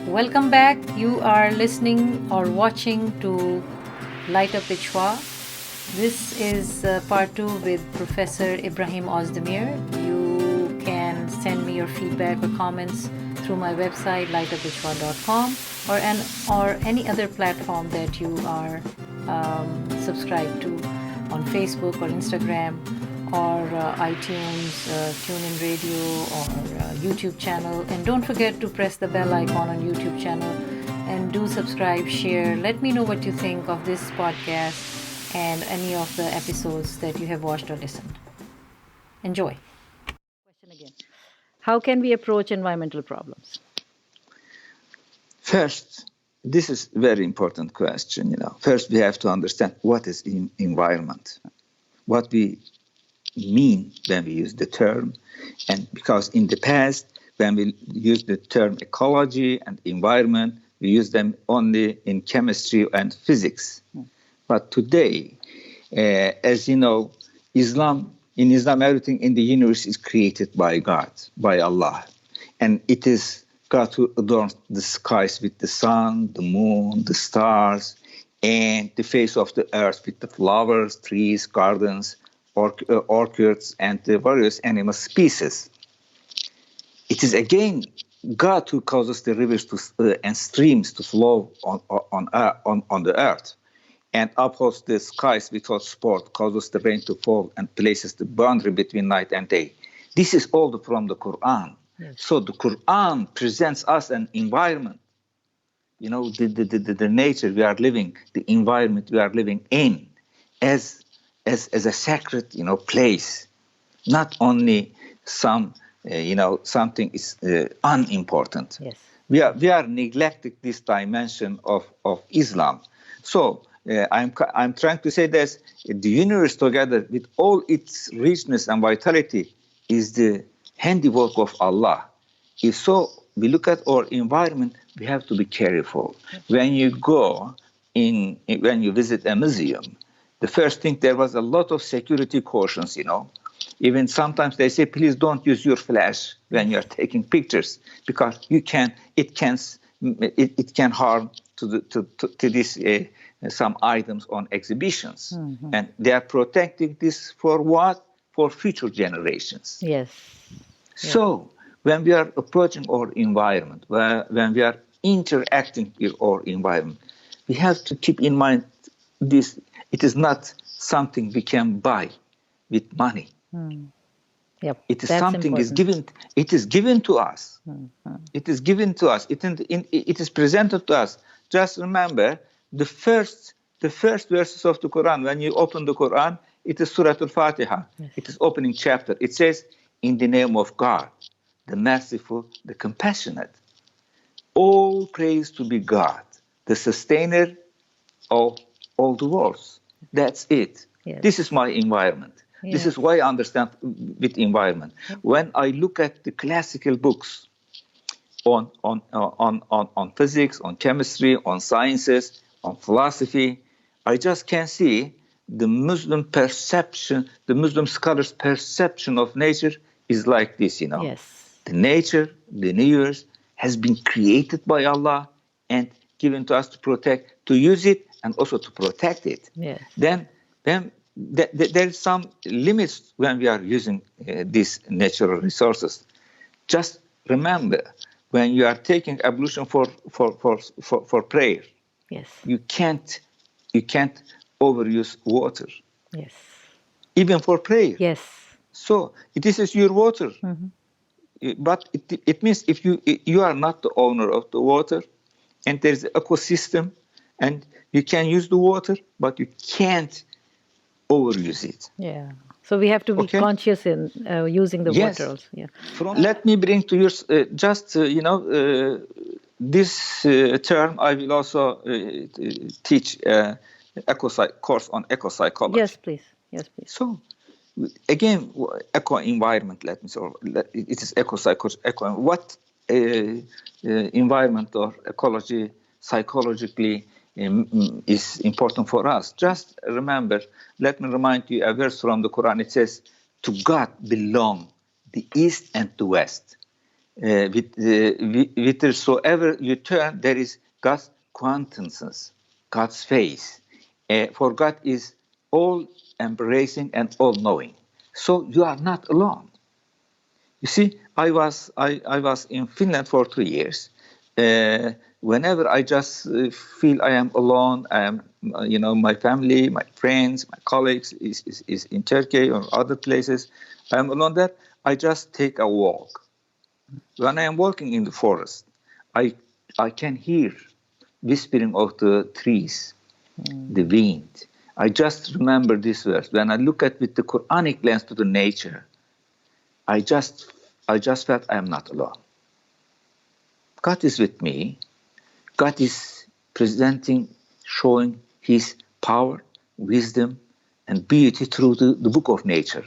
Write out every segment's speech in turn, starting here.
Welcome back. You are listening or watching to Light Up Pichwa. This is part 2 with Professor Ibrahim Özdemir. You can send me your feedback or comments through my website lightuppichwa.com or any other platform that you are subscribed to on Facebook or Instagram or iTunes, TuneIn Radio or YouTube channel. And don't forget to press the bell icon on YouTube channel and do subscribe, share. Let me know what you think of this podcast and any of the episodes that you have watched or listened. Enjoy. Question again. How can we approach environmental problems? First, this is a very important question. First, we have to understand what is environment, what we mean when we use the term, and because in the past, when we use the term ecology and environment, we use them only in chemistry and physics. But today, as you know, in Islam, everything in the universe is created by God, by Allah. And it is God who adorns the skies with the sun, the moon, the stars, and the face of the earth with the flowers, trees, gardens, orchids, and the various animal species. It is again God who causes the rivers and streams to flow on the earth, and upholds the skies without sport, causes the rain to fall, and places the boundary between night and day. This is all from the Quran. Yes. So the Quran presents us an environment. The nature we are living, the environment we are living in, as a sacred, place, not only something is unimportant. Yes. We are neglecting this dimension of Islam. So I'm trying to say that the universe, together with all its richness and vitality, is the handiwork of Allah. If so, we look at our environment, we have to be careful. When you when you visit a museum, the first thing, there was a lot of security cautions, Even sometimes they say, please don't use your flash when you're taking pictures, because it can harm to this some items on exhibitions. Mm-hmm. And they are protecting this for what? For future generations. Yes. So when we are approaching our environment, when we are interacting with our environment, we have to keep in mind this. It is not something we can buy with money. Yep, it is something important. It is given to us. Mm-hmm. It is given to us. It is presented to us. Just remember the first verses of the Quran. When you open the Quran, it is Surah Al-Fatiha. Yes. It is opening chapter. It says, "In the name of God, the merciful, the compassionate. All praise to be God, the sustainer of all the worlds." That's it. Yes. This is my environment. Yes. This is why I understand with environment. When I look at the classical books on physics, on chemistry, on sciences, on philosophy, I just can see the Muslim perception, the Muslim scholars' perception of nature is like this, Yes. The nature, the universe has been created by Allah and given to us to protect, to use it, and also to protect it. Yes. Then there is some limits when we are using these natural resources. Just remember, when you are taking ablution for prayer, yes, you can't overuse water. Yes. Even for prayer. Yes. So this is your water. Mm-hmm. But it means if you are not the owner of the water, and there is an ecosystem, and you can use the water, but you can't overuse it. Yeah. So we have to be conscious in using the water also. Yeah. Let me bring to you this term. I will also teach course on eco-psychology. Yes, please. So again, eco-environment. It is eco-psychology. What environment or ecology psychologically is important for us. Just remember, let me remind you a verse from the Quran. It says, "To God belong the east and the west." whithersoever you turn, there is God's countenance, God's face. For God is all-embracing and all-knowing. So you are not alone. You see, I was in Finland for 2 years. Whenever I just feel I am alone, I am, my family, my friends, my colleagues is in Turkey or other places, I am alone there, I just take a walk. When I am walking in the forest, I can hear whispering of the trees, the wind. I just remember this verse. When I look at with the Quranic lens to the nature, I just felt I am not alone. God is with me. God is presenting, showing His power, wisdom, and beauty through the book of nature.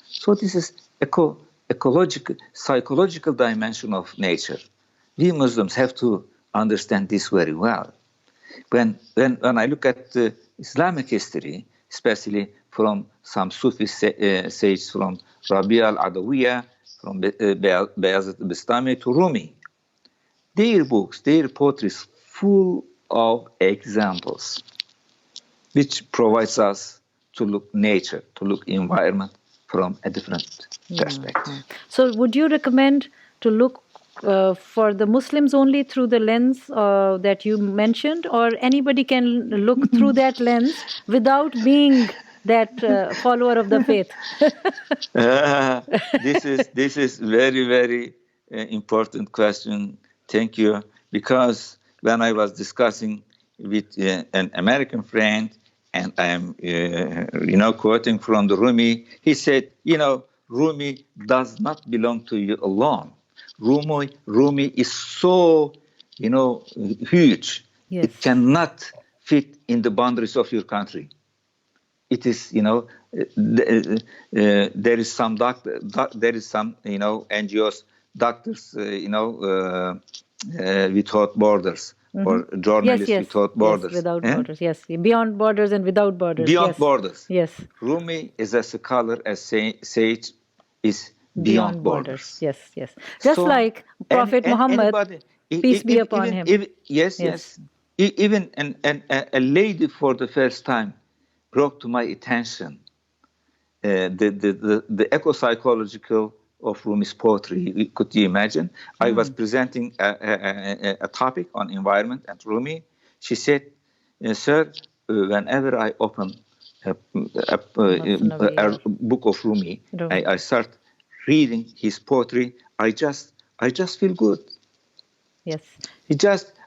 So this is ecological, psychological dimension of nature. We Muslims have to understand this very well. When I look at the Islamic history, especially from some Sufi sages, from Rabi al-Adawiya, from Bayazid al-Bistami to Rumi, their books, their poetry is full of examples, which provides us to look nature, to look environment from a different perspective. So would you recommend to look for the Muslims only through the lens that you mentioned, or anybody can look through that lens without being that follower of the faith? This is very, very important question. Thank you. Because when I was discussing with an American friend, and I am, quoting from the Rumi, he said, Rumi does not belong to you alone. Rumi is so, huge. Yes. It cannot fit in the boundaries of your country. It is, there is some NGOs, doctors, without borders, or journalists without borders. Yes, without borders, yes. Beyond borders and without borders. Beyond borders. Yes. Rumi is a scholar, as sage is beyond borders. Yes. Just like Prophet Muhammad, peace be upon him. Yes. Even a lady for the first time brought to my attention the eco-psychological of Rumi's poetry. Could you imagine? I was presenting a topic on environment and Rumi. She said, sir, whenever I open a book of Rumi, I start reading his poetry, I just feel good. Yes.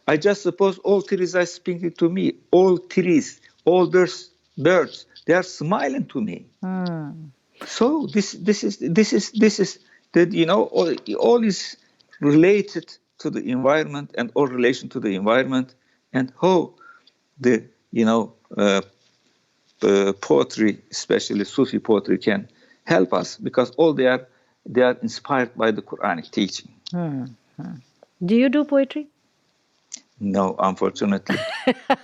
I just suppose all trees are speaking to me. All trees, all birds, they are smiling to me. So this is that all is related to the environment and all relation to the environment, and how the poetry, especially Sufi poetry, can help us, because all they are inspired by the Quranic teaching. Do you do poetry? No, unfortunately.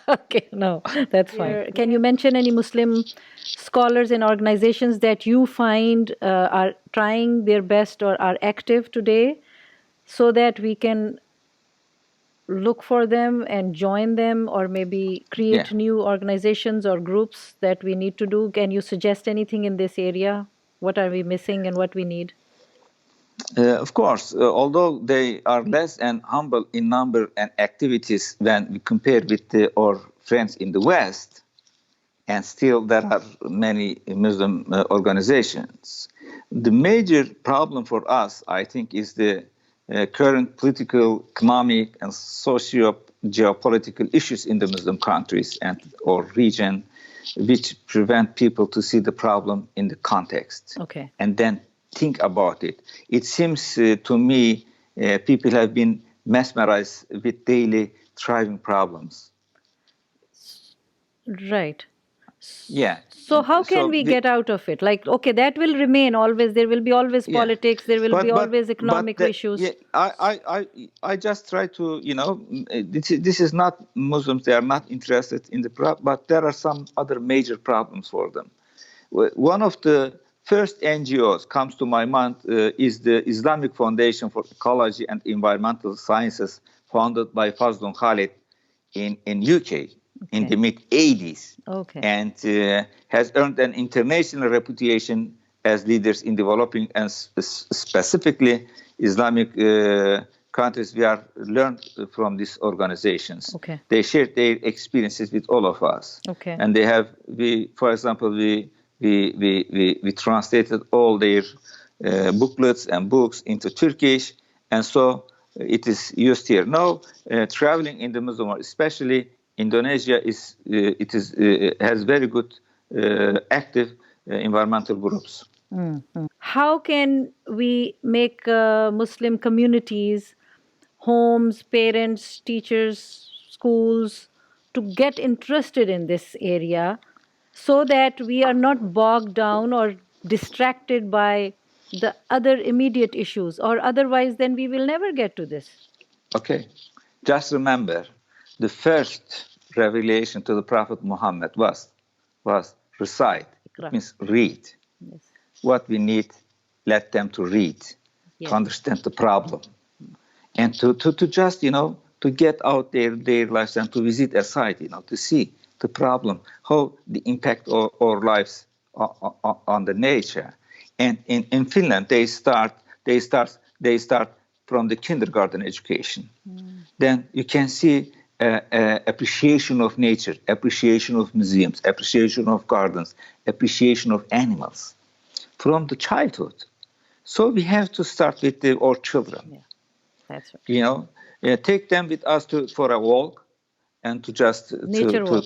Okay, no, that's fine. Can you mention any Muslim scholars and organizations that you find are trying their best or are active today, so that we can look for them and join them, or maybe create new organizations or groups that we need to do? Can you suggest anything in this area? What are we missing and what we need? Of course, although they are less and humble in number and activities when we compare with our friends in the West, and still there are many Muslim organizations. The major problem for us, I think, is the current political, economic, and socio-geopolitical issues in the Muslim countries and or region, which prevent people to see the problem in the context. Okay. And then think about it. It seems to me people have been mesmerized with daily thriving problems. Right. Yeah. So how can we get out of it? Like, okay, that will remain always. There will be always politics. There will be always economic issues. Yeah, I just try to, this is not Muslims. They are not interested in the problem, but there are some other major problems for them. One of the first NGOs comes to my mind is the Islamic Foundation for Ecology and Environmental Sciences, founded by Fazlun Khalid in UK in the mid-80s, and has earned an international reputation as leaders in developing and specifically Islamic countries. We are learned from these organizations. They share their experiences with all of us, and they have. For example, we translated all their booklets and books into Turkish, and so it is used here. Now, traveling in the Muslim world, especially Indonesia, has very good active environmental groups. Mm-hmm. How can we make Muslim communities, homes, parents, teachers, schools, to get interested in this area so that we are not bogged down or distracted by the other immediate issues, or otherwise then we will never get to this? Okay. Just remember, the first revelation to the Prophet Muhammad was recite. It means read. Yes. What we need, let them to read, to understand the problem, and to just, to get out their lives and to visit a site, to see the problem, how the impact of our lives on the nature. And in Finland, they start from the kindergarten education. Then you can see appreciation of nature, appreciation of museums, appreciation of gardens, appreciation of animals from the childhood. So we have to start with our children. Yeah, that's right. Take them with us for a walk, and to just nature walk.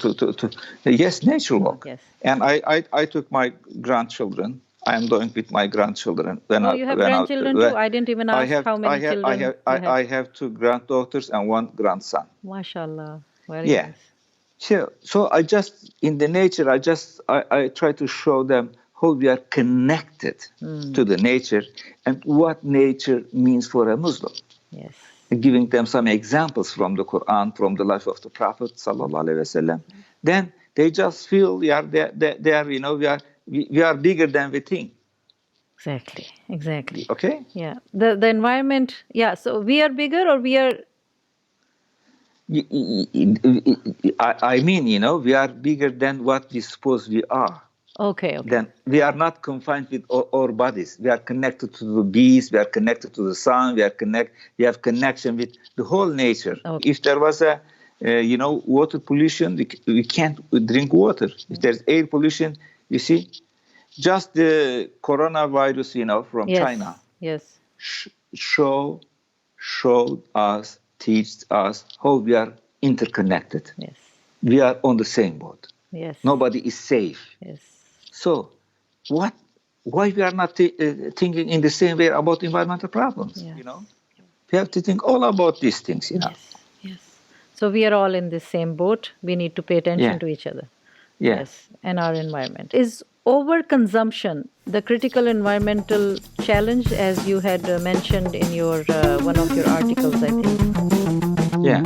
Yes, nature walk. Yes. And I took my grandchildren. I am going with my grandchildren. You have grandchildren too? I didn't even ask how many children you have. I have 2 granddaughters and 1 grandson. MashaAllah. Very nice. So I just, in the nature, I try to show them how we are connected to the nature and what nature means for a Muslim. Yes. Giving them some examples from the Quran, from the life of the Prophet sallallahu alaihi wasallam. Then they just feel we are bigger than we think. Exactly. Okay. Yeah. The environment. Yeah. So we are bigger, or we are. I mean, we are bigger than what we suppose we are. Okay. Then we are not confined with our bodies. We are connected to the bees. We are connected to the sun. We have connection with the whole nature. Okay. If there was a, water pollution, we can't drink water. If there's air pollution, you see, just the coronavirus, from China. Yes. Showed us, teach us how we are interconnected. Yes. We are on the same boat. Yes. Nobody is safe. Yes. So, why we are not thinking in the same way about environmental problems? Yes. We have to think all about these things. Yes. So we are all in the same boat. We need to pay attention to each other. Yes, and our environment. Is overconsumption the critical environmental challenge, as you had mentioned in your one of your articles, I think? Yeah.